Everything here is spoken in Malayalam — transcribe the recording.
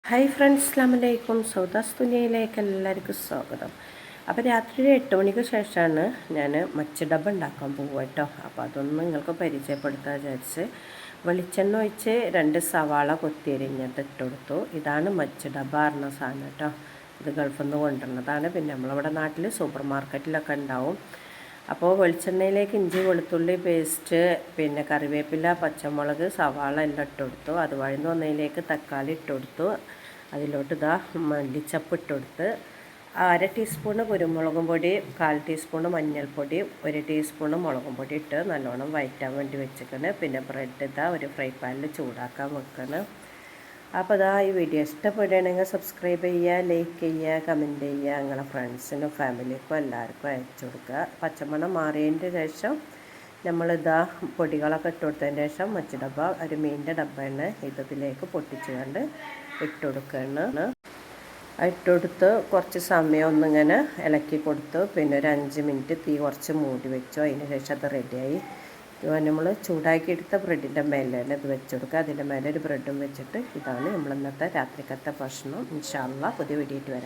ഹായ് ഫ്രണ്ട്സ്, അസ്സലാമലൈക്കും. സൗദാസ് തുനിയയിലേക്ക് എല്ലാവർക്കും സ്വാഗതം. അപ്പോൾ രാത്രി 8 മണിക്ക് ശേഷമാണ് ഞാൻ മച്ചഡബ്ബ ഉണ്ടാക്കാൻ പോകുക കേട്ടോ. അപ്പോൾ അതൊന്നും നിങ്ങൾക്ക് പരിചയപ്പെടുത്താൻ വിചാരിച്ച് വെളിച്ചെണ്ണ ഒഴിച്ച് 2 സവാള കൊത്തിയരിഞ്ഞത് ഇട്ട് കൊടുത്തു. ഇതാണ് മച്ചഡബ്ബ പറഞ്ഞ സാധനം കേട്ടോ. ഇത് ഗൾഫിൽ നിന്ന് കൊണ്ടുവരുന്നതാണ്. പിന്നെ നമ്മളിവിടെ നാട്ടിൽ സൂപ്പർ മാർക്കറ്റിലൊക്കെ ഉണ്ടാവും. അപ്പോൾ വെളിച്ചെണ്ണയിലേക്ക് ഇഞ്ചി വെളുത്തുള്ളി പേസ്റ്റ്, പിന്നെ കറിവേപ്പില, പച്ചമുളക്, സവാള എല്ലാം ഇട്ട് കൊടുത്തു. അത് വഴന്ന് വന്നതിലേക്ക് തക്കാളി ഇട്ട് കൊടുത്തു. അതിലോട്ട് ഇതാ മല്ലിച്ചപ്പ് ഇട്ട് കൊടുത്ത് 1/2 ടീസ്പൂണ് കുരുമുളകും പൊടി, 1/4 ടീസ്പൂണ് മഞ്ഞൾപ്പൊടി, 1 ടീസ്പൂണ് മുളകും പൊടി ഇട്ട് നല്ലോണം വഴറ്റാൻ വേണ്ടി വെച്ചിരിക്കണ്. പിന്നെ ബ്രെഡ് ഇതാ ഒരു ഫ്രൈ പാനിൽ ചൂടാക്കാൻ വെക്കണം. അപ്പോൾ ഇതാ ഈ വീഡിയോ ഇഷ്ടപ്പെടുകയാണെങ്കിൽ സബ്സ്ക്രൈബ് ചെയ്യുക, ലൈക്ക് ചെയ്യുക, കമൻറ്റ് ചെയ്യുക, നിങ്ങളെ ഫ്രണ്ട്സിനും ഫാമിലിക്കും എല്ലാവർക്കും അയച്ചു കൊടുക്കുക. പച്ചമണം മാറിയതിൻ്റെ ശേഷം നമ്മളിതാ പൊടികളൊക്കെ ഇട്ട് കൊടുത്തതിന് ശേഷം മച്ചഡബ്ബ ഒരു മീനിൻ്റെ ഡബ്ബയാണ് ഇതിലേക്ക് പൊട്ടിച്ചുകൊണ്ട് ഇട്ട് കൊടുക്കുകയാണ്. ഇട്ടുകൊടുത്ത് കുറച്ച് സമയം ഒന്നിങ്ങനെ ഇളക്കി കൊടുത്തു. പിന്നെ ഒരു 5 മിനിറ്റ് തീ കുറച്ച് മൂടി വെച്ചു. അതിന് ശേഷം അത് റെഡിയായി. നമ്മൾ ചൂടാക്കി എടുത്ത ബ്രെഡിൻ്റെ മേലെയാണ് ഇത് വെച്ച് കൊടുക്കുക. അതിൻ്റെ മേലെ ഒരു ബ്രെഡും വെച്ചിട്ട് ഇതാണ് നമ്മൾ ഇന്നത്തെ രാത്രിക്കത്തെ ഭക്ഷണം. ഇൻഷാ അല്ലാഹ് പുതിയ വീഡിയോ ആയിട്ട് വരാം.